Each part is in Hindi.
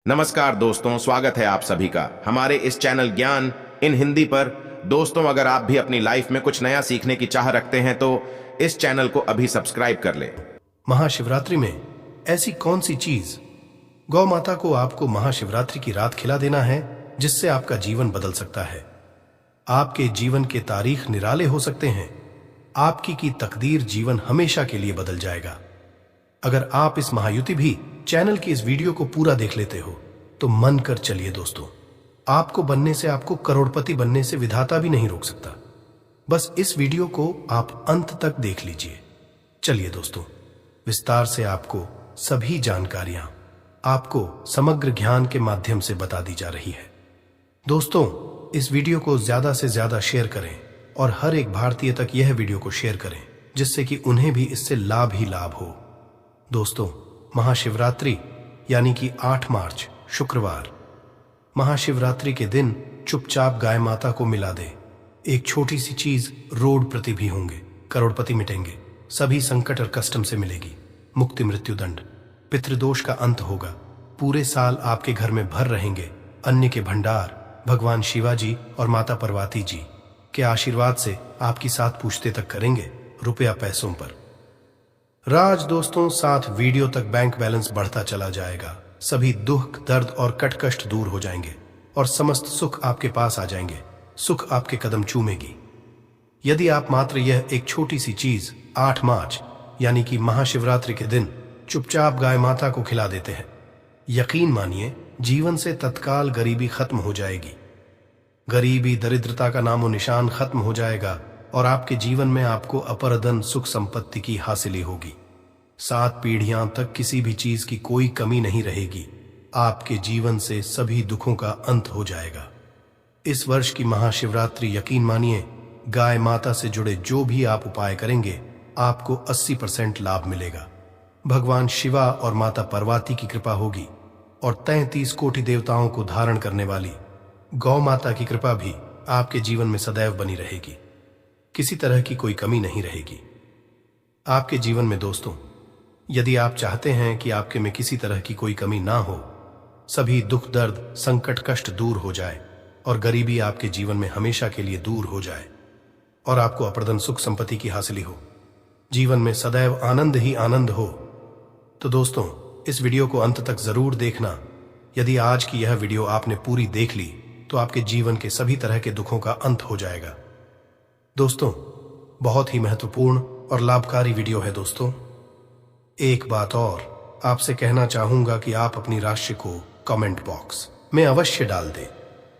नमस्कार दोस्तों, स्वागत है आप सभी का हमारे इस चैनल ज्ञान इन हिंदी पर। दोस्तों, अगर आप भी अपनी लाइफ में कुछ नया सीखने की चाह रखते हैं तो इस चैनल को अभी सब्सक्राइब कर ले। महाशिवरात्रि में ऐसी कौन सी चीज गौ माता को आपको महाशिवरात्रि की रात खिला देना है जिससे आपका जीवन बदल सकता है। आपके जीवन के तारीख निराले हो सकते हैं। आपकी की तकदीर जीवन हमेशा के लिए बदल जाएगा। अगर आप इस महायुति भी चैनल की इस वीडियो को पूरा देख लेते हो तो मन कर चलिए दोस्तों, आपको बनने से, आपको करोड़पति बनने से विधाता भी नहीं रोक सकता। बस इस वीडियो को आप अंत तक देख लीजिए। चलिए दोस्तों, विस्तार से आपको सभी जानकारियां आपको समग्र ज्ञान के माध्यम से बता दी जा रही है। दोस्तों, इस वीडियो को ज्यादा से ज्यादा शेयर करें और हर एक भारतीय तक यह वीडियो को शेयर करें जिससे कि उन्हें भी इससे लाभ ही लाभ हो। दोस्तों, महाशिवरात्रि यानी कि 8 मार्च शुक्रवार, महाशिवरात्रि के दिन चुपचाप गाय माता को मिला दे। एक छोटी सी चीज रोड प्रति भी होंगे, करोड़पति मिटेंगे, सभी संकट और कष्टम से मिलेगी मुक्ति, मृत्यु दंड, पितृदोष का अंत होगा। पूरे साल आपके घर में भर रहेंगे अन्न के भंडार। भगवान शिवाजी और माता पार्वती जी के आशीर्वाद से आपकी साथ पूछते तक करेंगे रुपया पैसों पर राज। दोस्तों, साथ वीडियो तक बैंक बैलेंस बढ़ता चला जाएगा। सभी दुख, दर्द और कष्ट दूर हो जाएंगे और समस्त सुख आपके पास आ जाएंगे। सुख आपके कदम चूमेगी यदि आप मात्र यह एक छोटी सी चीज 8 मार्च यानी कि महाशिवरात्रि के दिन चुपचाप गाय माता को खिला देते हैं। यकीन मानिए, जीवन से तत्काल गरीबी खत्म हो जाएगी। गरीबी, दरिद्रता का नामो निशान खत्म हो जाएगा और आपके जीवन में आपको अपरदन सुख संपत्ति की हासिली होगी। 7 पीढ़ियां तक किसी भी चीज की कोई कमी नहीं रहेगी। आपके जीवन से सभी दुखों का अंत हो जाएगा। इस वर्ष की महाशिवरात्रि, यकीन मानिए, गाय माता से जुड़े जो भी आप उपाय करेंगे आपको 80% लाभ मिलेगा। भगवान शिवा और माता पार्वती की कृपा होगी और 33 कोटि देवताओं को धारण करने वाली गौ माता की कृपा भी आपके जीवन में सदैव बनी रहेगी। किसी तरह की कोई कमी नहीं रहेगी आपके जीवन में। दोस्तों, यदि आप चाहते हैं कि आपके में किसी तरह की कोई कमी ना हो, सभी दुख, दर्द, संकट, कष्ट दूर हो जाए और गरीबी आपके जीवन में हमेशा के लिए दूर हो जाए और आपको अपरदन सुख संपत्ति की हासिली हो, जीवन में सदैव आनंद ही आनंद हो, तो दोस्तों इस वीडियो को अंत तक जरूर देखना। यदि आज की यह वीडियो आपने पूरी देख ली तो आपके जीवन के सभी तरह के दुखों का अंत हो जाएगा। दोस्तों, बहुत ही महत्वपूर्ण और लाभकारी वीडियो है। दोस्तों, एक बात और आपसे कहना चाहूंगा कि आप अपनी राशि को कमेंट बॉक्स में अवश्य डाल दें,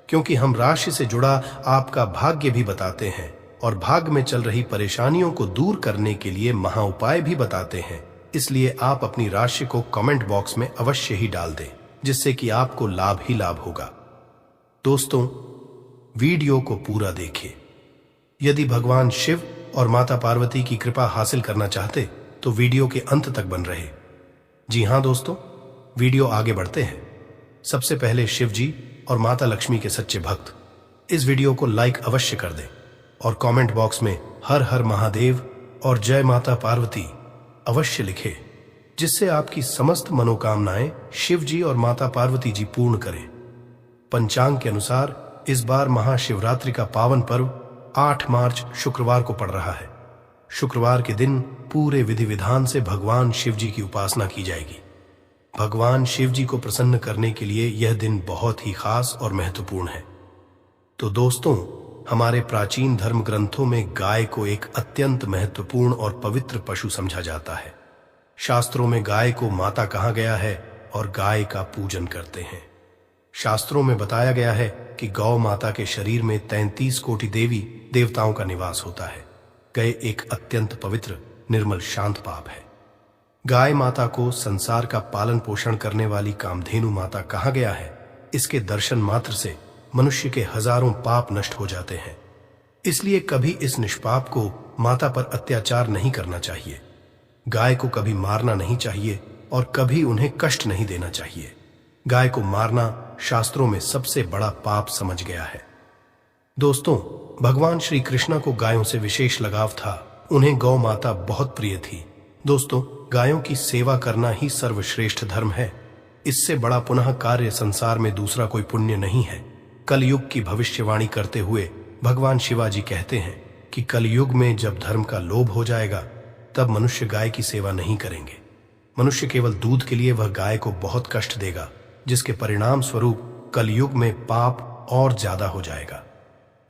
क्योंकि हम राशि से जुड़ा आपका भाग्य भी बताते हैं और भाग्य में चल रही परेशानियों को दूर करने के लिए महा उपाय भी बताते हैं। इसलिए आप अपनी राशि को कमेंट बॉक्स में अवश्य ही डाल दें, जिससे कि आपको लाभ ही लाभ होगा। दोस्तों, वीडियो को पूरा देखें। यदि भगवान शिव और माता पार्वती की कृपा हासिल करना चाहते तो वीडियो के अंत तक बन रहे। जी हां दोस्तों, वीडियो आगे बढ़ते हैं। सबसे पहले शिव जी और माता लक्ष्मी के सच्चे भक्त इस वीडियो को लाइक अवश्य कर दें और कमेंट बॉक्स में हर हर महादेव और जय माता पार्वती अवश्य लिखें, जिससे आपकी समस्त मनोकामनाएं शिव जी और माता पार्वती जी पूर्ण करें। पंचांग के अनुसार इस बार महाशिवरात्रि का पावन पर्व 8 मार्च शुक्रवार को पड़ रहा है। शुक्रवार के दिन पूरे विधि विधान से भगवान शिव जी की उपासना की जाएगी। भगवान शिव जी को प्रसन्न करने के लिए यह दिन बहुत ही खास और महत्वपूर्ण है। तो दोस्तों, हमारे प्राचीन धर्म ग्रंथों में गाय को एक अत्यंत महत्वपूर्ण और पवित्र पशु समझा जाता है। शास्त्रों में गाय को माता कहा गया है और गाय का पूजन करते हैं। शास्त्रों में बताया गया है कि गौ माता के शरीर में 33 कोटि देवी देवताओं का निवास होता है। गाय एक अत्यंत पवित्र, निर्मल, शांत पाप है। गाय माता को संसार का पालन पोषण करने वाली कामधेनु माता कहा गया है। इसके दर्शन मात्र से मनुष्य के हजारों पाप नष्ट हो जाते हैं। इसलिए कभी इस निष्पाप को माता पर अत्याचार नहीं करना चाहिए। गाय को कभी मारना नहीं चाहिए और कभी उन्हें कष्ट नहीं देना चाहिए। गाय को मारना शास्त्रों में सबसे बड़ा पाप समझ गया है। दोस्तों, भगवान श्री कृष्ण को गायों से विशेष लगाव था। उन्हें गौ माता बहुत प्रिय थी। दोस्तों, गायों की सेवा करना ही सर्वश्रेष्ठ धर्म है। इससे बड़ा पुनः कार्य संसार में दूसरा कोई पुण्य नहीं है। कलयुग की भविष्यवाणी करते हुए भगवान शिवाजी कहते हैं कि कलयुग में जब धर्म का लोभ हो जाएगा तब मनुष्य गाय की सेवा नहीं करेंगे। मनुष्य केवल दूध के लिए वह गाय को बहुत कष्ट देगा, जिसके परिणाम स्वरूप कलयुग में पाप और ज्यादा हो जाएगा।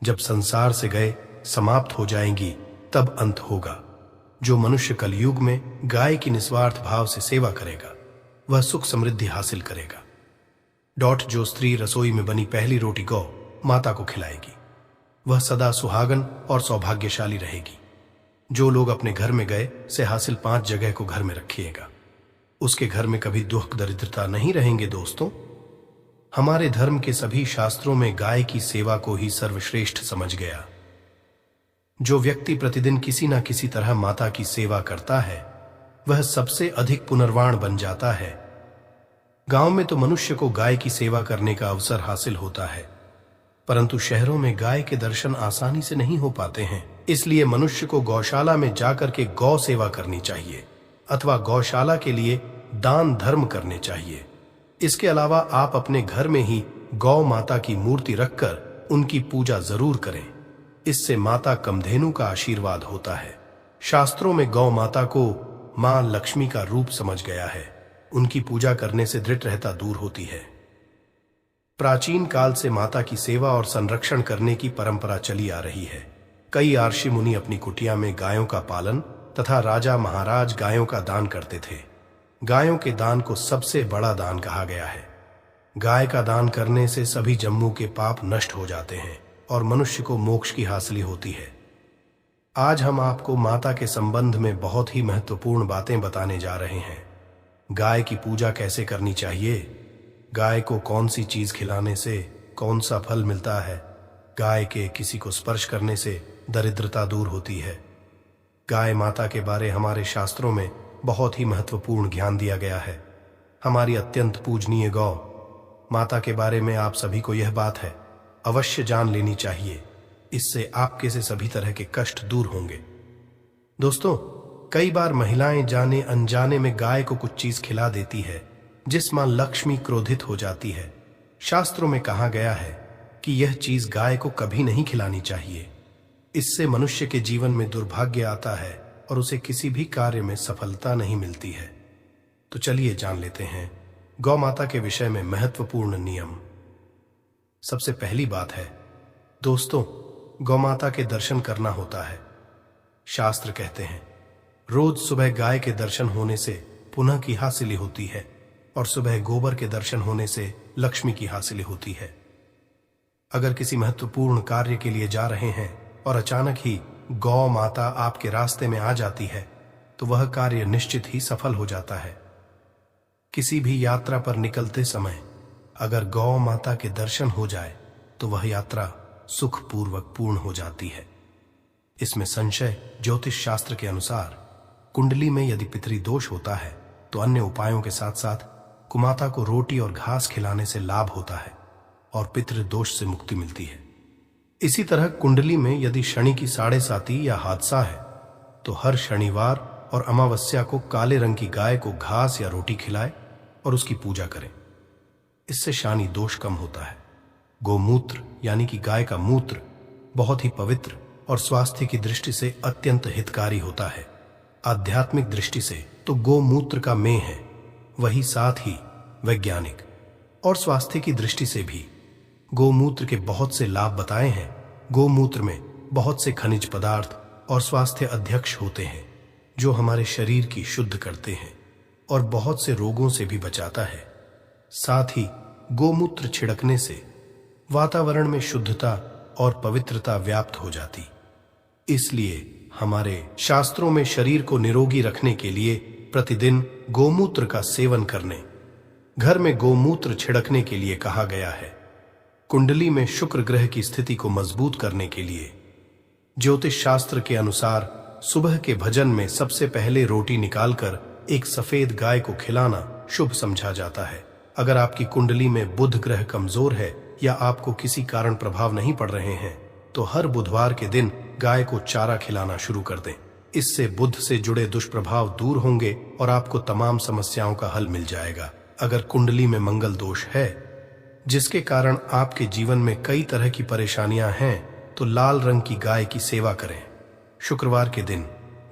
जब संसार से गए समाप्त हो जाएंगी तब अंत होगा। जो मनुष्य कलयुग में गाय की निस्वार्थ भाव से सेवा करेगा वह सुख समृद्धि हासिल करेगा। जो स्त्री रसोई में बनी पहली रोटी गौ माता को खिलाएगी वह सदा सुहागन और सौभाग्यशाली रहेगी। जो लोग अपने घर में गए से हासिल 5 जगह को घर में रखिएगा, उसके घर में कभी दुख दरिद्रता नहीं रहेंगे। दोस्तों, हमारे धर्म के सभी शास्त्रों में गाय की सेवा को ही सर्वश्रेष्ठ समझ गया। जो व्यक्ति प्रतिदिन किसी न किसी तरह माता की सेवा करता है वह सबसे अधिक पुनर्वाण बन जाता है। गांव में तो मनुष्य को गाय की सेवा करने का अवसर हासिल होता है, परंतु शहरों में गाय के दर्शन आसानी से नहीं हो पाते हैं। इसलिए मनुष्य को गौशाला में जाकर के गौ सेवा करनी चाहिए अथवा गौशाला के लिए दान धर्म करने चाहिए। इसके अलावा आप अपने घर में ही गौ माता की मूर्ति रखकर उनकी पूजा जरूर करें। इससे माता कामधेनु का आशीर्वाद होता है। शास्त्रों में गौ माता को मां लक्ष्मी का रूप समझ गया है। उनकी पूजा करने से दृढ़ता दूर होती है। प्राचीन काल से माता की सेवा और संरक्षण करने की परंपरा चली आ रही है। कई ऋषि मुनि अपनी कुटिया में गायों का पालन तथा राजा महाराज गायों का दान करते थे। गायों के दान को सबसे बड़ा दान कहा गया है। गाय का दान करने से सभी जम्मू के पाप नष्ट हो जाते हैं और मनुष्य को मोक्ष की हासिल होती है। आज हम आपको माता के संबंध में बहुत ही महत्वपूर्ण बातें बताने जा रहे हैं। गाय की पूजा कैसे करनी चाहिए, गाय को कौन सी चीज खिलाने से कौन सा फल मिलता है, गाय के किसी को स्पर्श करने से दरिद्रता दूर होती है। गाय माता के बारे हमारे शास्त्रों में बहुत ही महत्वपूर्ण ज्ञान दिया गया है। हमारी अत्यंत पूजनीय गौ माता के बारे में आप सभी को यह बात है अवश्य जान लेनी चाहिए। इससे आपके से सभी तरह के कष्ट दूर होंगे। दोस्तों, कई बार महिलाएं जाने अनजाने में गाय को कुछ चीज खिला देती है जिस मां लक्ष्मी क्रोधित हो जाती है। शास्त्रों में कहा गया है कि यह चीज गाय को कभी नहीं खिलानी चाहिए। इससे मनुष्य के जीवन में दुर्भाग्य आता है और उसे किसी भी कार्य में सफलता नहीं मिलती है। तो चलिए जान लेते हैं गौ माता के विषय में महत्वपूर्ण नियम। सबसे पहली बात है दोस्तों, गौ माता के दर्शन करना होता है। शास्त्र कहते हैं रोज सुबह गाय के दर्शन होने से पुनः की हासिल होती है और सुबह गोबर के दर्शन होने से लक्ष्मी की हासिल होती है। अगर किसी महत्वपूर्ण कार्य के लिए जा रहे हैं और अचानक ही गौ माता आपके रास्ते में आ जाती है तो वह कार्य निश्चित ही सफल हो जाता है। किसी भी यात्रा पर निकलते समय अगर गौ माता के दर्शन हो जाए तो वह यात्रा सुखपूर्वक पूर्ण हो जाती है। इसमें संशय ज्योतिष शास्त्र के अनुसार कुंडली में यदि पितरी दोष होता है तो अन्य उपायों के साथ साथ कुमाता को रोटी और घास खिलाने से लाभ होता है और पितृ दोष से मुक्ति मिलती है। इसी तरह कुंडली में यदि शनि की 7.5 या हादसा है तो हर शनिवार और अमावस्या को काले रंग की गाय को घास या रोटी खिलाए और उसकी पूजा करें। इससे शानी दोष कम होता है। गोमूत्र यानी कि गाय का मूत्र बहुत ही पवित्र और स्वास्थ्य की दृष्टि से अत्यंत हितकारी होता है। आध्यात्मिक दृष्टि से तो गोमूत्र का मेह है, वही साथ ही वैज्ञानिक और स्वास्थ्य की दृष्टि से भी गोमूत्र के बहुत से लाभ बताए हैं। गोमूत्र में बहुत से खनिज पदार्थ और स्वास्थ्य अध्यक्ष होते हैं जो हमारे शरीर की शुद्ध करते हैं और बहुत से रोगों से भी बचाता है। साथ ही गोमूत्र छिड़कने से वातावरण में शुद्धता और पवित्रता व्याप्त हो जाती। इसलिए हमारे शास्त्रों में शरीर को निरोगी रखने के लिए प्रतिदिन गोमूत्र का सेवन करने, घर में गोमूत्र छिड़कने के लिए कहा गया है। कुंडली में शुक्र ग्रह की स्थिति को मजबूत करने के लिए ज्योतिष शास्त्र के अनुसार सुबह के भजन में सबसे पहले रोटी निकालकर एक सफेद गाय को खिलाना शुभ समझा जाता है। अगर आपकी कुंडली में बुध ग्रह कमजोर है या आपको किसी कारण प्रभाव नहीं पड़ रहे हैं तो हर बुधवार के दिन गाय को चारा खिलाना शुरू कर दें। इससे बुध से जुड़े दुष्प्रभाव दूर होंगे और आपको तमाम समस्याओं का हल मिल जाएगा। अगर कुंडली में मंगल दोष है जिसके कारण आपके जीवन में कई तरह की परेशानियां हैं तो लाल रंग की गाय की सेवा करें। शुक्रवार के दिन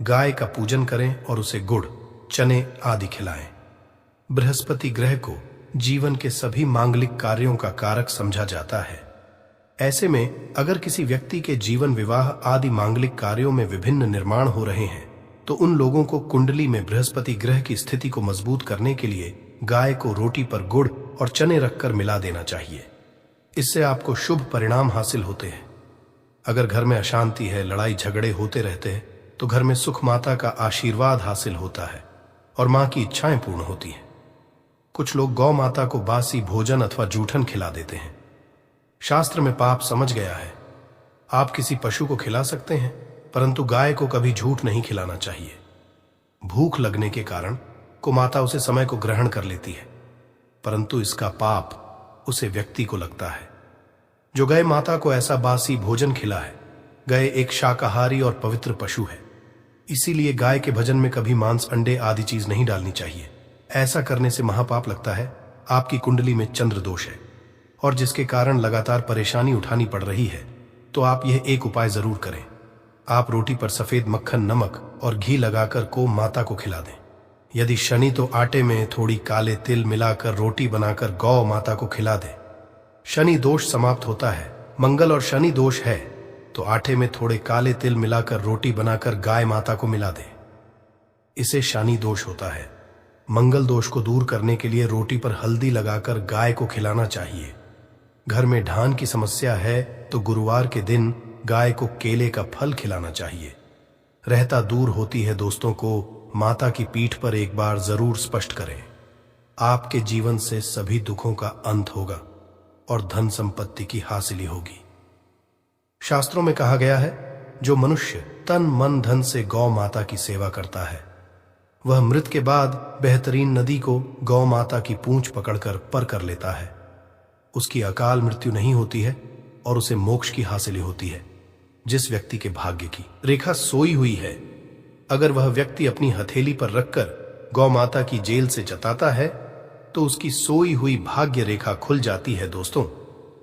गाय का पूजन करें और उसे गुड़, चने आदि खिलाएं। बृहस्पति ग्रह को जीवन के सभी मांगलिक कार्यों का कारक समझा जाता है। ऐसे में अगर किसी व्यक्ति के जीवन, विवाह आदि मांगलिक कार्यों में विभिन्न निर्माण हो रहे हैं तो उन लोगों को कुंडली में बृहस्पति ग्रह की स्थिति को मजबूत करने के लिए गाय को रोटी पर गुड़ और चने रखकर मिला देना चाहिए। इससे आपको शुभ परिणाम हासिल होते हैं। अगर घर में अशांति है, लड़ाई झगड़े होते रहते हैं तो घर में सुख माता का आशीर्वाद हासिल होता है और मां की इच्छाएं पूर्ण होती हैं। कुछ लोग गौ माता को बासी भोजन अथवा जूठन खिला देते हैं। शास्त्र में पाप समझ गया है। आप किसी पशु को खिला सकते हैं परंतु गाय को कभी झूठ नहीं खिलाना चाहिए। भूख लगने के कारण को माता उसे समय को ग्रहण कर लेती है परंतु इसका पाप उसे व्यक्ति को लगता है। जो गाय माता को ऐसा बासी भोजन खिला है, गाय एक शाकाहारी और पवित्र पशु है, इसीलिए गाय के भजन में कभी मांस, अंडे आदि चीज नहीं डालनी चाहिए। ऐसा करने से महापाप लगता है। आपकी कुंडली में चंद्र दोष है और जिसके कारण लगातार परेशानी उठानी पड़ रही है तो आप यह एक उपाय जरूर करें। आप रोटी पर सफेद मक्खन, नमक और घी लगाकर को माता को खिला दें। यदि शनि तो आटे में थोड़ी काले तिल मिलाकर रोटी बनाकर गौ माता को खिला दें। शनि दोष समाप्त होता है। मंगल और शनि दोष है तो आटे में थोड़े काले तिल मिलाकर रोटी बनाकर गाय माता को मिला दें। इसे शनि दोष होता है। मंगल दोष को दूर करने के लिए रोटी पर हल्दी लगाकर गाय को खिलाना चाहिए। घर में ढान की समस्या है तो गुरुवार के दिन गाय को केले का फल खिलाना चाहिए। रहता दूर होती है दोस्तों को माता की पीठ पर एक बार जरूर स्पष्ट करें। आपके जीवन से सभी दुखों का अंत होगा और धन संपत्ति की हासिली होगी। शास्त्रों में कहा गया है, जो मनुष्य तन मन धन से गौ माता की सेवा करता है वह मृत के बाद बेहतरीन नदी को गौ माता की पूंछ पकड़कर पर कर लेता है। उसकी अकाल मृत्यु नहीं होती है और उसे मोक्ष की हासिली होती है। जिस व्यक्ति के भाग्य की रेखा सोई हुई है, अगर वह व्यक्ति अपनी हथेली पर रखकर गौ माता की जेल से जताता है तो उसकी सोई हुई भाग्य रेखा खुल जाती है। दोस्तों,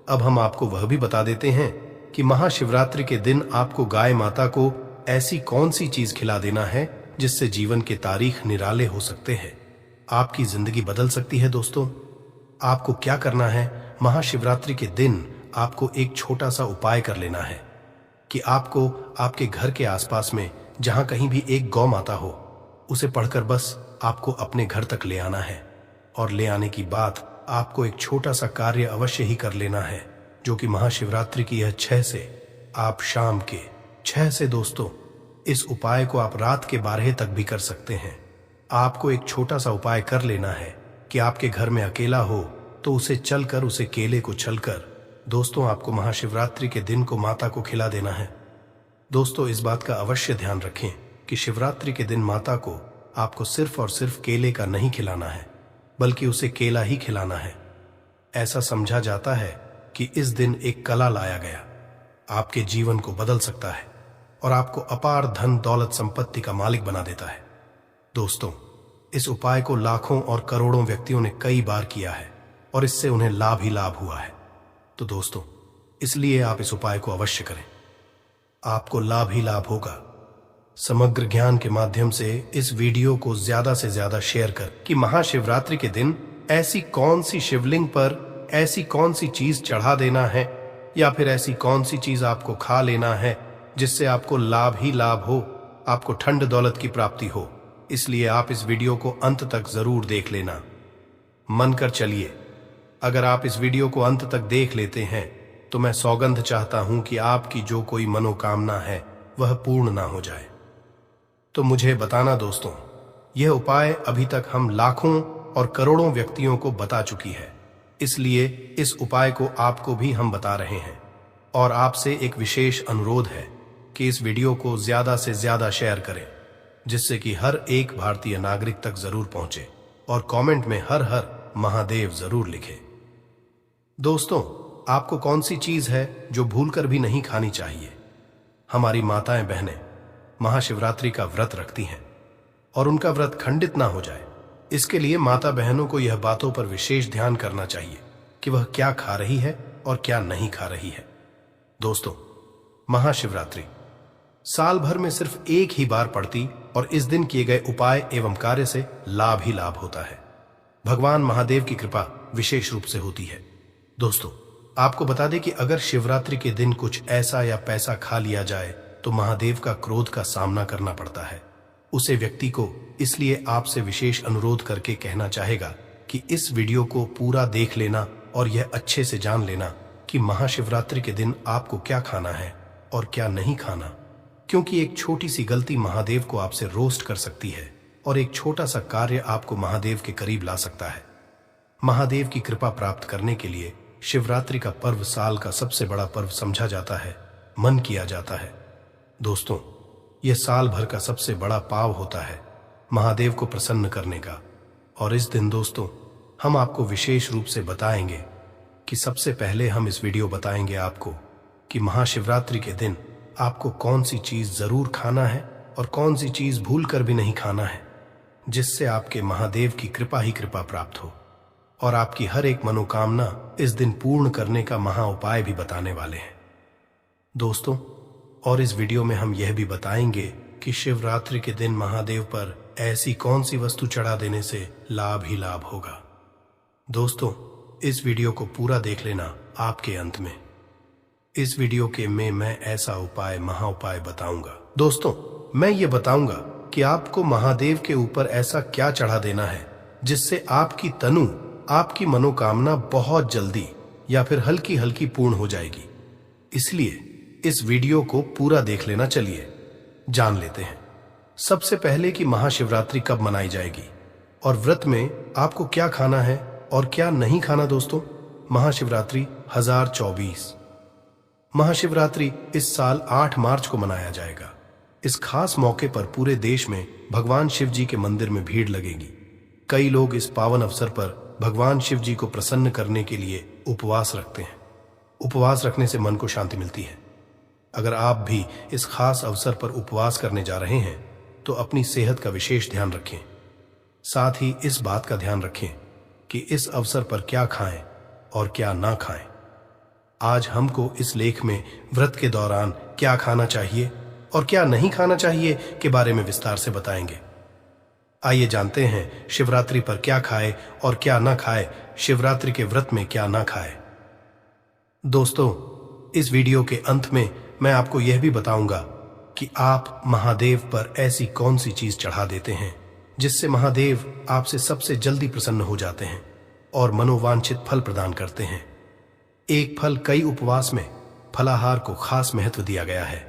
अब हम आपको वह भी बता देते हैं कि महाशिवरात्रि के दिन आपको गाय माता को ऐसी कौन सी चीज खिला देना है जिससे जीवन के तारीख निराले हो सकते हैं, आपकी जिंदगी बदल सकती है। दोस्तों, आपको क्या करना है, महाशिवरात्रि के दिन आपको एक छोटा सा उपाय कर लेना है कि आपको आपके घर के आसपास में जहां कहीं भी एक गौ माता हो उसे पढ़कर बस आपको अपने घर तक ले आना है और ले आने की बात आपको एक छोटा सा कार्य अवश्य ही कर लेना है जो कि महाशिवरात्रि की यह 6 से आप शाम के 6 से दोस्तों इस उपाय को आप रात के 12 तक भी कर सकते हैं। आपको एक छोटा सा उपाय कर लेना है कि आपके घर में अकेला हो तो उसे चलकर उसे केले को छलकर दोस्तों आपको महाशिवरात्रि के दिन को माता को खिला देना है। दोस्तों, इस बात का अवश्य ध्यान रखें कि शिवरात्रि के दिन माता को आपको सिर्फ और सिर्फ केले का नहीं खिलाना है बल्कि उसे केला ही खिलाना है। ऐसा समझा जाता है कि इस दिन एक कला लाया गया आपके जीवन को बदल सकता है और आपको अपार धन दौलत संपत्ति का मालिक बना देता है। दोस्तों, इस उपाय को लाखों और करोड़ों व्यक्तियों ने कई बार किया है और इससे उन्हें लाभ ही लाभ हुआ है। तो दोस्तों, इसलिए आप इस उपाय को अवश्य करें, आपको लाभ ही लाभ होगा। समग्र ज्ञान के माध्यम से इस वीडियो को ज्यादा से ज्यादा शेयर कर कि महाशिवरात्रि के दिन ऐसी कौन सी शिवलिंग पर ऐसी कौन सी चीज चढ़ा देना है या फिर ऐसी कौन सी चीज आपको खा लेना है जिससे आपको लाभ ही लाभ हो, आपको ठंड दौलत की प्राप्ति हो। इसलिए आप इस वीडियो को अंत तक जरूर देख लेना। मन कर चलिए, अगर आप इस वीडियो को अंत तक देख लेते हैं तो मैं सौगंध चाहता हूं कि आपकी जो कोई मनोकामना है वह पूर्ण ना हो जाए। तो मुझे बताना दोस्तों, यह उपाय अभी तक हम लाखों और करोड़ों व्यक्तियों को बता चुकी है, इसलिए इस उपाय को आपको भी हम बता रहे हैं। और आपसे एक विशेष अनुरोध है कि इस वीडियो को ज्यादा से ज्यादा शेयर करें जिससे कि हर एक भारतीय नागरिक तक जरूर पहुंचे और कमेंट में हर हर महादेव जरूर लिखें। दोस्तों, आपको कौन सी चीज है जो भूलकर भी नहीं खानी चाहिए? हमारी माताएं बहनें महाशिवरात्रि का व्रत रखती हैं और उनका व्रत खंडित ना हो जाए इसके लिए माता बहनों को यह बातों पर विशेष ध्यान करना चाहिए कि वह क्या खा रही है और क्या नहीं खा रही है। दोस्तों, महाशिवरात्रि साल भर में सिर्फ एक ही बार पड़ती और इस दिन किए गए उपाय एवं कार्य से लाभ ही लाभ होता है। भगवान महादेव की कृपा विशेष रूप से होती है। दोस्तों, आपको बता दें कि अगर शिवरात्रि के दिन कुछ ऐसा या पैसा खा लिया जाए तो महादेव का क्रोध का सामना करना पड़ता है। उसे व्यक्ति को इसलिए आपसे विशेष अनुरोध करके कहना चाहेगा कि इस वीडियो को पूरा देख लेना और यह अच्छे से जान लेना कि महाशिवरात्रि के दिन आपको क्या खाना है और क्या नहीं खाना, क्योंकि एक छोटी सी गलती महादेव को आपसे रोस्ट कर सकती है और एक छोटा सा कार्य आपको महादेव के करीब ला सकता है। महादेव की कृपा प्राप्त करने के लिए शिवरात्रि का पर्व साल का सबसे बड़ा पर्व समझा जाता है, मन किया जाता है। दोस्तों, यह साल भर का सबसे बड़ा पाव होता है महादेव को प्रसन्न करने का। और इस दिन दोस्तों, हम आपको विशेष रूप से बताएंगे कि सबसे पहले हम इस वीडियो बताएंगे आपको कि महाशिवरात्रि के दिन आपको कौन सी चीज जरूर खाना है और कौन सी चीज भूल कर भी नहीं खाना है, जिससे आपके महादेव की कृपा ही कृपा प्राप्त हो और आपकी हर एक मनोकामना इस दिन पूर्ण करने का महा उपाय भी बताने वाले हैं। दोस्तों, और इस वीडियो में हम यह भी बताएंगे कि शिवरात्रि के दिन महादेव पर ऐसी कौन सी वस्तु चढ़ा देने से लाभ ही लाभ होगा। दोस्तों, इस वीडियो को पूरा देख लेना आपके अंत में। इस वीडियो के में मैं ऐसा उपाय महा उपाय बताऊंगा। दोस्तों, मैं ये बताऊंगा कि आपको महादेव के ऊपर ऐसा क्या चढ़ा देना है जिससे आपकी तनु, आपकी मनोकामना बहुत जल्दी या फिर हल्की हल्की पूर्ण हो जाएगी। इसलिए इस वीडियो को पूरा देख लेना। चलिए जान लेते हैं सबसे पहले कि महाशिवरात्रि कब मनाई जाएगी और व्रत में आपको क्या खाना है और क्या नहीं खाना। दोस्तों, महाशिवरात्रि 2024 महाशिवरात्रि इस साल 8 मार्च को मनाया जाएगा। इस खास मौके पर पूरे देश में भगवान शिव जी के मंदिर में भीड़ लगेगी। कई लोग इस पावन अवसर पर भगवान शिव जी को प्रसन्न करने के लिए उपवास रखते हैं। उपवास रखने से मन को शांति मिलती है। अगर आप भी इस खास अवसर पर उपवास करने जा रहे हैं तो अपनी सेहत का विशेष ध्यान रखें। साथ ही इस बात का ध्यान रखें कि इस अवसर पर क्या खाएं और क्या ना खाएं। आज हमको इस लेख में व्रत के दौरान क्या खाना चाहिए और क्या नहीं खाना चाहिए के बारे में विस्तार से बताएंगे। आइए जानते हैं शिवरात्रि पर क्या खाए और क्या ना खाए, शिवरात्रि के व्रत में क्या ना खाए। दोस्तों, इस वीडियो के अंत में मैं आपको यह भी बताऊंगा कि आप महादेव पर ऐसी कौन सी चीज चढ़ा देते हैं जिससे महादेव आपसे सबसे जल्दी प्रसन्न हो जाते हैं और मनोवांछित फल प्रदान करते हैं। एक फल कई उपवास में फलाहार को खास महत्व दिया गया है।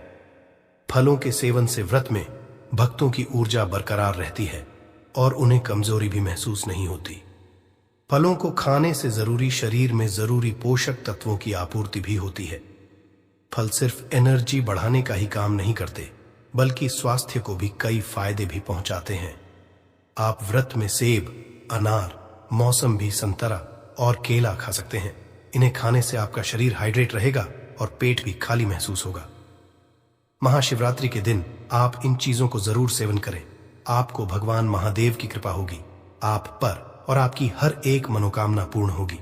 फलों के सेवन से व्रत में भक्तों की ऊर्जा बरकरार रहती है और उन्हें कमजोरी भी महसूस नहीं होती। फलों को खाने से जरूरी शरीर में जरूरी पोषक तत्वों की आपूर्ति भी होती है। फल सिर्फ एनर्जी बढ़ाने का ही काम नहीं करते, बल्कि स्वास्थ्य को भी कई फायदे भी पहुंचाते हैं। आप व्रत में सेब, अनार, मौसम्बी, संतरा और केला खा सकते हैं। इन्हें खाने से आपका शरीर हाइड्रेट रहेगा और पेट भी खाली महसूस होगा। महाशिवरात्रि के दिन आप इन चीजों को जरूर सेवन करें। आपको भगवान महादेव की कृपा होगी आप पर और आपकी हर एक मनोकामना पूर्ण होगी।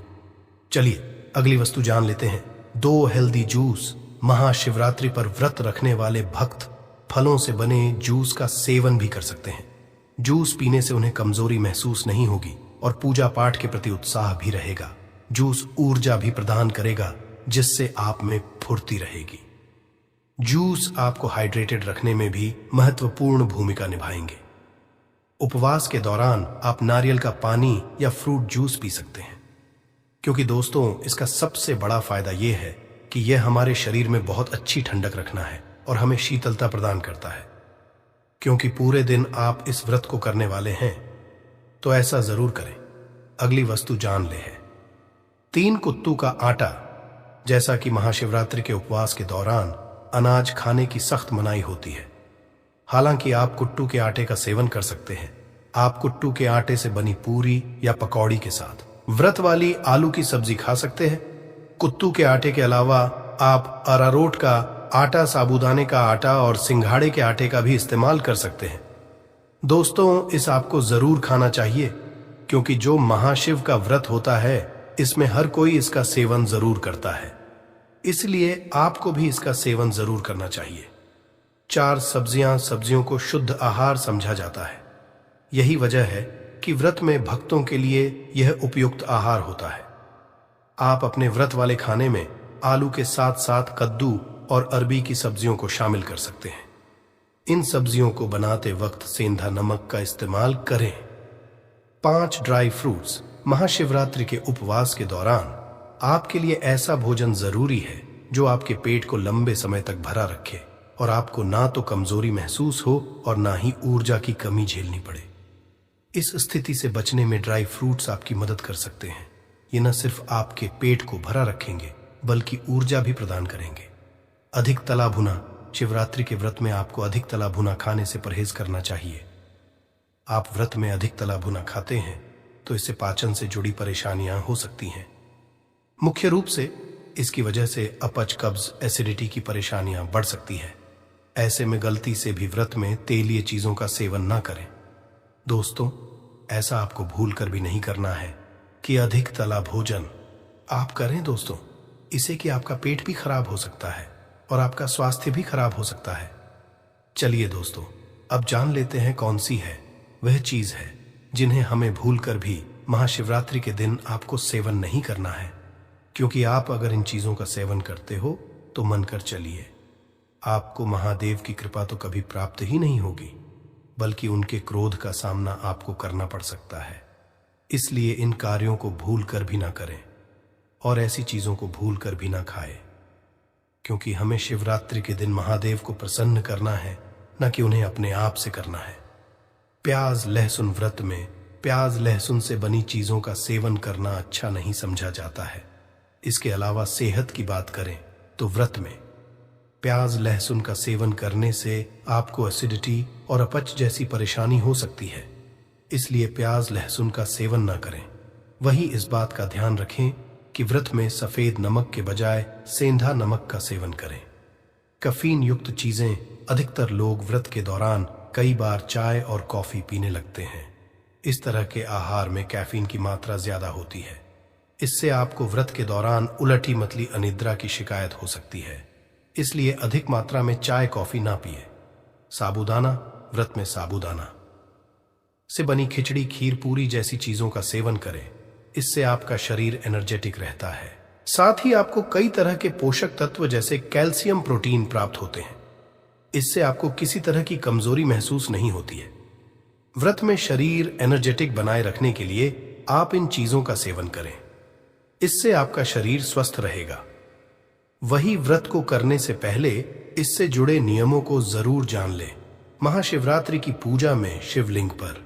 चलिए अगली वस्तु जान लेते हैं। 2 हेल्दी जूस। महाशिवरात्रि पर व्रत रखने वाले भक्त फलों से बने जूस का सेवन भी कर सकते हैं। जूस पीने से उन्हें कमजोरी महसूस नहीं होगी और पूजा पाठ के प्रति उत्साह भी रहेगा। जूस ऊर्जा भी प्रदान करेगा जिससे आप में फुर्ती रहेगी। जूस आपको हाइड्रेटेड रखने में भी महत्वपूर्ण भूमिका निभाएंगे। उपवास के दौरान आप नारियल का पानी या फ्रूट जूस पी सकते हैं, क्योंकि दोस्तों इसका सबसे बड़ा फायदा यह है कि यह हमारे शरीर में बहुत अच्छी ठंडक रखना है और हमें शीतलता प्रदान करता है। क्योंकि पूरे दिन आप इस व्रत को करने वाले हैं तो ऐसा जरूर करें। अगली वस्तु जान ले है 3 कुत्तू का आटा। जैसा कि महाशिवरात्रि के उपवास के दौरान अनाज खाने की सख्त मनाही होती है, हालांकि आप कुट्टू के आटे का सेवन कर सकते हैं। आप कुट्टू के आटे से बनी पूरी या पकौड़ी के साथ व्रत वाली आलू की सब्जी खा सकते हैं। कुट्टू के आटे के अलावा आप अरारोट का आटा, साबूदाने का आटा और सिंघाड़े के आटे का भी इस्तेमाल कर सकते हैं। दोस्तों इस आपको जरूर खाना चाहिए क्योंकि जो महाशिव का व्रत होता है इसमें हर कोई इसका सेवन जरूर करता है, इसलिए आपको भी इसका सेवन जरूर करना चाहिए। 4 सब्जियों को शुद्ध आहार समझा जाता है। यही वजह है कि व्रत में भक्तों के लिए यह उपयुक्त आहार होता है। आप अपने व्रत वाले खाने में आलू के साथ साथ कद्दू और अरबी की सब्जियों को शामिल कर सकते हैं। इन सब्जियों को बनाते वक्त सेंधा नमक का इस्तेमाल करें। 5 ड्राई फ्रूट्स। महाशिवरात्रि के उपवास के दौरान आपके लिए ऐसा भोजन जरूरी है जो आपके पेट को लंबे समय तक भरा रखे और आपको ना तो कमजोरी महसूस हो और ना ही ऊर्जा की कमी झेलनी पड़े। इस स्थिति से बचने में ड्राई फ्रूट्स आपकी मदद कर सकते हैं। ये न सिर्फ आपके पेट को भरा रखेंगे बल्कि ऊर्जा भी प्रदान करेंगे। अधिक तला भुना। शिवरात्रि के व्रत में आपको अधिक तला भुना खाने से परहेज करना चाहिए। आप व्रत में अधिक तला भुना खाते हैं तो इससे पाचन से जुड़ी परेशानियां हो सकती हैं। मुख्य रूप से इसकी वजह से अपच, कब्ज, एसिडिटी की परेशानियां बढ़ सकती है। ऐसे में गलती से भी व्रत में तेलीय चीजों का सेवन ना करें। दोस्तों, ऐसा आपको भूल कर भी नहीं करना है कि अधिक तला भोजन आप करें दोस्तों, इससे कि आपका पेट भी खराब हो सकता है और आपका स्वास्थ्य भी खराब हो सकता है। चलिए दोस्तों, अब जान लेते हैं कौन सी है वह चीज है जिन्हें हमें भूल कर भी महाशिवरात्रि के दिन आपको सेवन नहीं करना है, क्योंकि आप अगर इन चीजों का सेवन करते हो तो मानकर चलिए आपको महादेव की कृपा तो कभी प्राप्त ही नहीं होगी, बल्कि उनके क्रोध का सामना आपको करना पड़ सकता है। इसलिए इन कार्यों को भूल कर भी ना करें और ऐसी चीजों को भूल कर भी ना खाएं, क्योंकि हमें शिवरात्रि के दिन महादेव को प्रसन्न करना है, न कि उन्हें अपने आप से करना है। प्याज लहसुन। व्रत में प्याज लहसुन से बनी चीजों का सेवन करना अच्छा नहीं समझा जाता है। इसके अलावा सेहत की बात करें तो व्रत में प्याज लहसुन का सेवन करने से आपको एसिडिटी और अपच जैसी परेशानी हो सकती है, इसलिए प्याज लहसुन का सेवन न करें। वहीं इस बात का ध्यान रखें कि व्रत में सफेद नमक के बजाय सेंधा नमक का सेवन करें। कैफीन युक्त चीजें। अधिकतर लोग व्रत के दौरान कई बार चाय और कॉफी पीने लगते हैं। इस तरह के आहार में कैफीन की मात्रा ज्यादा होती है। इससे आपको व्रत के दौरान उलटी मतली अनिद्रा की शिकायत हो सकती है, इसलिए अधिक मात्रा में चाय कॉफी ना पिए। साबूदाना। व्रत में साबूदाना से बनी खिचड़ी, खीर, पूरी जैसी चीजों का सेवन करें। इससे आपका शरीर एनर्जेटिक रहता है। साथ ही आपको कई तरह के पोषक तत्व जैसे कैल्शियम, प्रोटीन प्राप्त होते हैं। इससे आपको किसी तरह की कमजोरी महसूस नहीं होती है। व्रत में शरीर एनर्जेटिक बनाए रखने के लिए आप इन चीजों का सेवन करें। इससे आपका शरीर स्वस्थ रहेगा। वही व्रत को करने से पहले इससे जुड़े नियमों को जरूर जान लें। महाशिवरात्रि की पूजा में शिवलिंग पर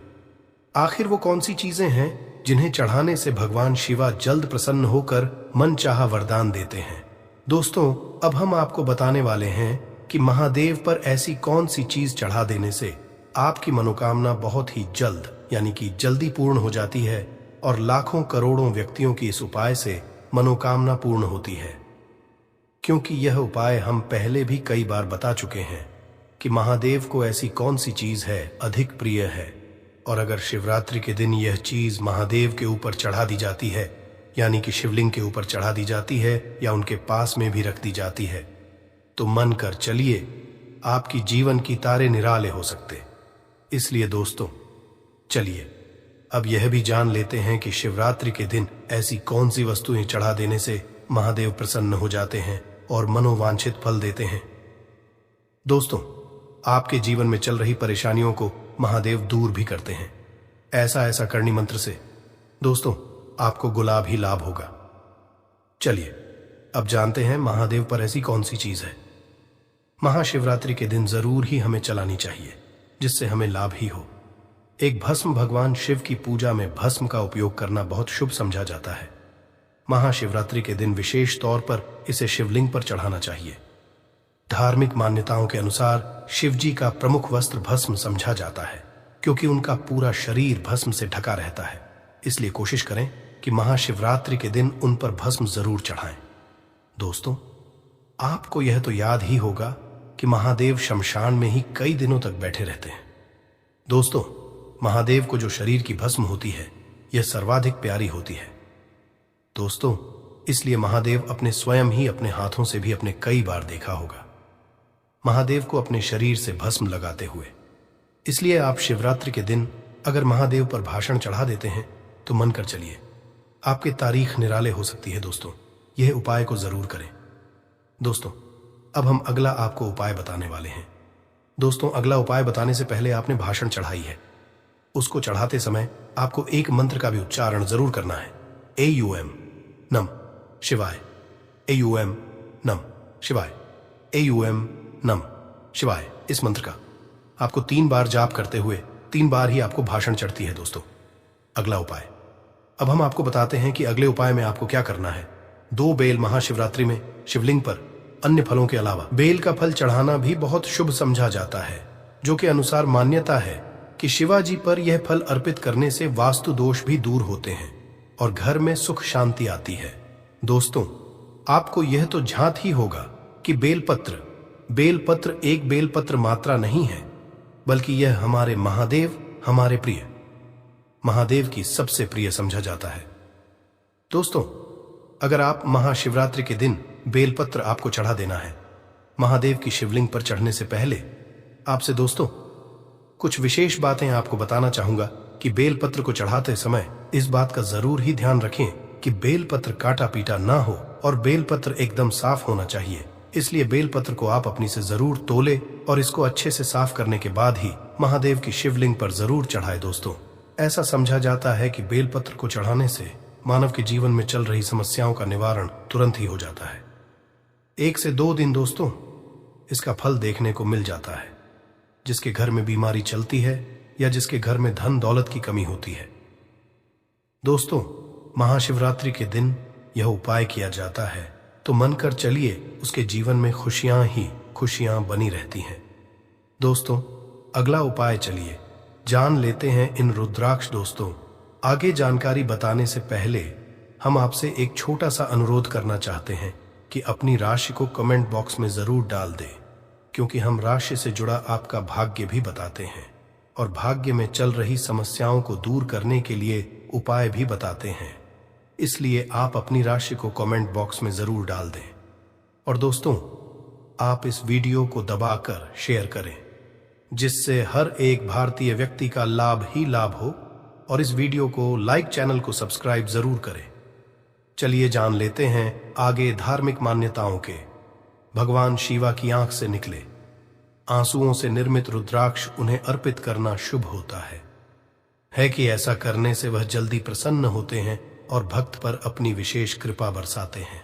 आखिर वो कौन सी चीजें हैं जिन्हें चढ़ाने से भगवान शिवा जल्द प्रसन्न होकर मनचाहा वरदान देते हैं। दोस्तों, अब हम आपको बताने वाले हैं कि महादेव पर ऐसी कौन सी चीज चढ़ा देने से आपकी मनोकामना बहुत ही जल्द यानी कि जल्दी पूर्ण हो जाती है और लाखों करोड़ों व्यक्तियों की इस उपाय से मनोकामना पूर्ण होती है। क्योंकि यह उपाय हम पहले भी कई बार बता चुके हैं कि महादेव को ऐसी कौन सी चीज है अधिक प्रिय है, और अगर शिवरात्रि के दिन यह चीज महादेव के ऊपर चढ़ा दी जाती है यानी कि शिवलिंग के ऊपर चढ़ा दी जाती है या उनके पास में भी रख दी जाती है, तो मन कर चलिए आपकी जीवन की तारे निराले हो सकते। इसलिए दोस्तों, चलिए अब यह भी जान लेते हैं कि शिवरात्रि के दिन ऐसी कौन सी वस्तुएं चढ़ा देने से महादेव प्रसन्न हो जाते हैं और मनोवांछित फल देते हैं। दोस्तों, आपके जीवन में चल रही परेशानियों को महादेव दूर भी करते हैं। ऐसा करनी मंत्र से दोस्तों आपको गुलाब ही लाभ होगा। चलिए अब जानते हैं महादेव पर ऐसी कौन सी चीज है महाशिवरात्रि के दिन जरूर ही हमें चलानी चाहिए, जिससे हमें लाभ ही हो। एक भस्म। भगवान शिव की पूजा में भस्म का उपयोग करना बहुत शुभ समझा जाता है। महाशिवरात्रि के दिन विशेष तौर पर इसे शिवलिंग पर चढ़ाना चाहिए। धार्मिक मान्यताओं के अनुसार शिवजी का प्रमुख वस्त्र भस्म समझा जाता है, क्योंकि उनका पूरा शरीर भस्म से ढका रहता है। इसलिए कोशिश करें कि महाशिवरात्रि के दिन उन पर भस्म जरूर चढ़ाएं। दोस्तों, आपको यह तो याद ही होगा कि महादेव शमशान में ही कई दिनों तक बैठे रहते हैं। दोस्तों, महादेव को जो शरीर की भस्म होती है यह सर्वाधिक प्यारी होती है। दोस्तों, इसलिए महादेव अपने स्वयं ही अपने हाथों से भी अपने कई बार देखा होगा महादेव को अपने शरीर से भस्म लगाते हुए। इसलिए आप शिवरात्रि के दिन अगर महादेव पर भाषण चढ़ा देते हैं तो मन कर चलिए, आपकी तारीख निराले हो सकती है। दोस्तों, यह उपाय को जरूर करें। दोस्तों, अब हम अगला आपको उपाय बताने वाले हैं। दोस्तों, अगला उपाय बताने से पहले आपने भाषण चढ़ाई है, उसको चढ़ाते समय आपको एक मंत्र का भी उच्चारण जरूर करना है। AUM नम शिवाय, AUM नम शिवाय, AUM नम शिवाय। इस मंत्र का आपको 3 बार जाप करते हुए 3 बार ही आपको भाषण चढ़ती है। दोस्तों, अगला उपाय अब हम आपको बताते हैं कि अगले उपाय में आपको क्या करना है। 2 बेल महाशिवरात्रि में शिवलिंग पर अन्य फलों के अलावा बेल का फल चढ़ाना भी बहुत शुभ समझा जाता है, जो के अनुसार मान्यता है कि शिवाजी पर यह फल अर्पित करने से वास्तु दोष भी दूर होते हैं और घर में सुख शांति आती है। दोस्तों, आपको यह तो झांत ही होगा कि बेलपत्र एक बेलपत्र मात्रा नहीं है, बल्कि यह हमारे हमारे प्रिय महादेव की सबसे प्रिय समझा जाता है। दोस्तों, अगर आप महाशिवरात्रि के दिन बेलपत्र आपको चढ़ा देना है महादेव की शिवलिंग पर चढ़ने से पहले, आपसे दोस्तों कुछ विशेष बातें आपको बताना चाहूंगा कि बेलपत्र को चढ़ाते समय इस बात का जरूर ही ध्यान रखें कि बेलपत्र काटा पीटा ना हो और बेलपत्र एकदम साफ होना चाहिए। इसलिए बेलपत्र को आप अपनी से जरूर तोले और इसको अच्छे से साफ करने के बाद ही महादेव की शिवलिंग पर जरूर चढ़ाए। दोस्तों, ऐसा समझा जाता है कि बेलपत्र को चढ़ाने से मानव के जीवन में चल रही समस्याओं का निवारण तुरंत ही हो जाता है। 1 से 2 दिन दोस्तों इसका फल देखने को मिल जाता है। जिसके घर में बीमारी चलती है या जिसके घर में धन दौलत की कमी होती है, दोस्तों महाशिवरात्रि के दिन यह उपाय किया जाता है तो मन कर चलिए उसके जीवन में खुशियां ही खुशियां बनी रहती हैं। दोस्तों, अगला उपाय चलिए जान लेते हैं इन रुद्राक्ष। दोस्तों, आगे जानकारी बताने से पहले हम आपसे एक छोटा सा अनुरोध करना चाहते हैं कि अपनी राशि को कमेंट बॉक्स में जरूर डाल दें, क्योंकि हम राशि से जुड़ा आपका भाग्य भी बताते हैं और भाग्य में चल रही समस्याओं को दूर करने के लिए उपाय भी बताते हैं। इसलिए आप अपनी राशि को कमेंट बॉक्स में जरूर डाल दें और दोस्तों आप इस वीडियो को दबाकर शेयर करें, जिससे हर एक भारतीय व्यक्ति का लाभ ही लाभ हो। और इस वीडियो को लाइक, चैनल को सब्सक्राइब जरूर करें। चलिए जान लेते हैं आगे धार्मिक मान्यताओं के। भगवान शिवा की आंख से निकले आंसुओं से निर्मित रुद्राक्ष उन्हें अर्पित करना शुभ होता है कि ऐसा करने से वह जल्दी प्रसन्न होते हैं और भक्त पर अपनी विशेष कृपा बरसाते हैं।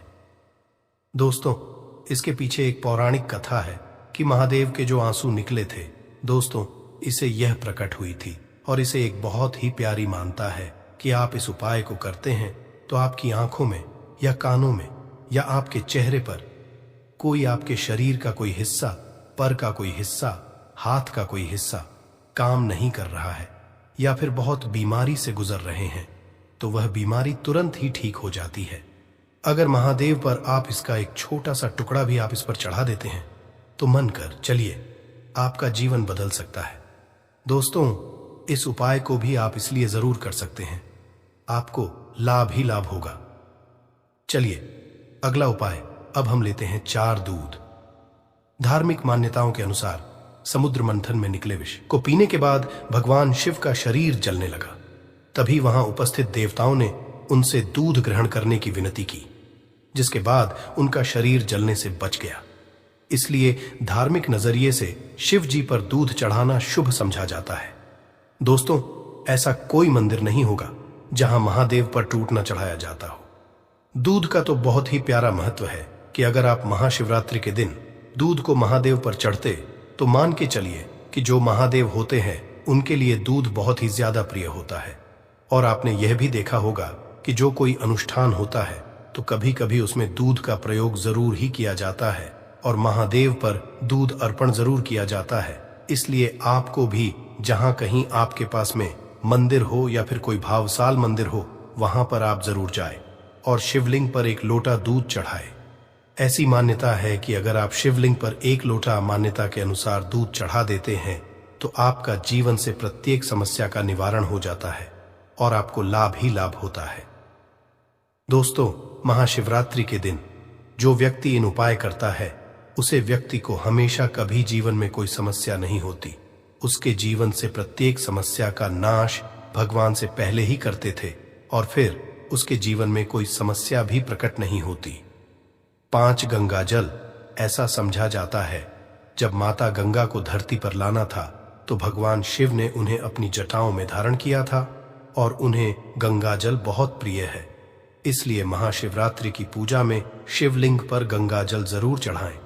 दोस्तों, इसके पीछे एक पौराणिक कथा है कि महादेव के जो आंसू निकले थे, दोस्तों इसे यह प्रकट हुई थी और इसे एक बहुत ही प्यारी मानता है कि आप इस उपाय को करते हैं तो आपकी आंखों में या कानों में या आपके चेहरे पर कोई आपके शरीर का कोई हिस्सा, पर का कोई हिस्सा, हाथ का कोई हिस्सा काम नहीं कर रहा है या फिर बहुत बीमारी से गुजर रहे हैं तो वह बीमारी तुरंत ही ठीक हो जाती है। अगर महादेव पर आप इसका एक छोटा सा टुकड़ा भी आप इस पर चढ़ा देते हैं तो मन कर चलिए आपका जीवन बदल सकता है। दोस्तों, इस उपाय को भी आप इसलिए जरूर कर सकते हैं, आपको लाभ ही लाभ होगा। चलिए अगला उपाय अब हम लेते हैं 4 दूध। धार्मिक मान्यताओं के अनुसार समुद्र मंथन में निकले विष को पीने के बाद भगवान शिव का शरीर जलने लगा। तभी वहां उपस्थित देवताओं ने उनसे दूध ग्रहण करने की विनती की, जिसके बाद उनका शरीर जलने से बच गया। इसलिए धार्मिक नजरिए से शिव जी पर दूध चढ़ाना शुभ समझा जाता है। दोस्तों, ऐसा कोई मंदिर नहीं होगा जहां महादेव पर टूट न चढ़ाया जाता हो। दूध का तो बहुत ही प्यारा महत्व है कि अगर आप महाशिवरात्रि के दिन दूध को महादेव पर चढ़ते तो मान के चलिए कि जो महादेव होते हैं उनके लिए दूध बहुत ही ज्यादा प्रिय होता है। और आपने यह भी देखा होगा कि जो कोई अनुष्ठान होता है तो कभी कभी उसमें दूध का प्रयोग जरूर ही किया जाता है और महादेव पर दूध अर्पण जरूर किया जाता है। इसलिए आपको भी जहां कहीं आपके पास में मंदिर हो या फिर कोई भावसाल मंदिर हो, वहां पर आप जरूर जाएं और शिवलिंग पर एक लोटा दूध चढ़ाएं। ऐसी मान्यता है कि अगर आप शिवलिंग पर 1 लोटा मान्यता के अनुसार दूध चढ़ा देते हैं तो आपका जीवन से प्रत्येक समस्या का निवारण हो जाता है और आपको लाभ ही लाभ होता है। दोस्तों, महाशिवरात्रि के दिन जो व्यक्ति इन उपाय करता है उसे व्यक्ति को हमेशा कभी जीवन में कोई समस्या नहीं होती। उसके जीवन से प्रत्येक समस्या का नाश भगवान से पहले ही करते थे और फिर उसके जीवन में कोई समस्या भी प्रकट नहीं होती। 5 गंगा जल ऐसा समझा जाता है, जब माता गंगा को धरती पर लाना था तो भगवान शिव ने उन्हें अपनी जटाओं में धारण किया था और उन्हें गंगा जल बहुत प्रिय है। इसलिए महाशिवरात्रि की पूजा में शिवलिंग पर गंगा जल जरूर चढ़ाएं।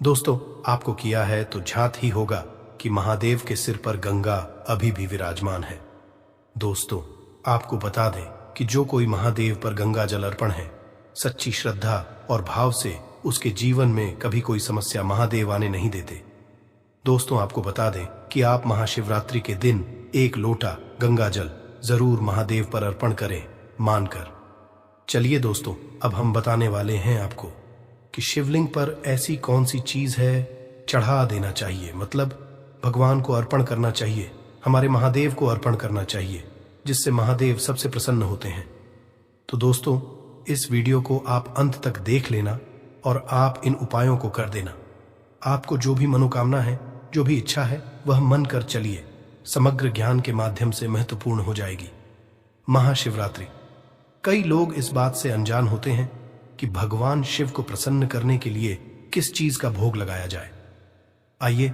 दोस्तों, आपको किया है तो ज्ञात ही होगा कि महादेव के सिर पर गंगा अभी भी विराजमान है। दोस्तों, आपको बता दें कि जो कोई महादेव पर गंगा जल अर्पण है, सच्ची श्रद्धा और भाव से उसके जीवन में कभी कोई समस्या महादेव आने नहीं देते। दोस्तों, आपको बता दें कि आप महाशिवरात्रि के दिन 1 लोटा गंगा जल जरूर महादेव पर अर्पण करें मानकर। चलिए दोस्तों, अब हम बताने वाले हैं आपको कि शिवलिंग पर ऐसी कौन सी चीज है चढ़ा देना चाहिए, मतलब भगवान को अर्पण करना चाहिए, हमारे महादेव को अर्पण करना चाहिए, जिससे महादेव सबसे प्रसन्न होते हैं। तो दोस्तों, इस वीडियो को आप अंत तक देख लेना और आप इन उपायों को कर देना। आपको जो भी मनोकामना है, जो भी इच्छा है, वह मन कर चलिए, समग्र ज्ञान के माध्यम से महत्वपूर्ण हो जाएगी। महाशिवरात्रि, कई लोग इस बात से अनजान होते हैं कि भगवान शिव को प्रसन्न करने के लिए किस चीज का भोग लगाया जाए। आइए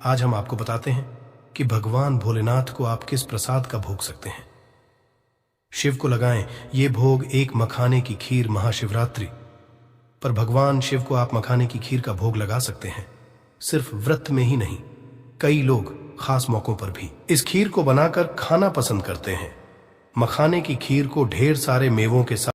आज हम आपको बताते हैं कि भगवान भोलेनाथ को आप किस प्रसाद का भोग सकते हैं। शिव को लगाएं ये भोग 1 मखाने की खीर महाशिवरात्रि पर। भगवान शिव को आप मखाने की खीर का भोग लगा सकते हैं, सिर्फ व्रत में ही नहीं, कई लोग खास मौकों पर भी इस खीर को बनाकर खाना पसंद करते हैं। मखाने की खीर को ढेर सारे मेवों के साथ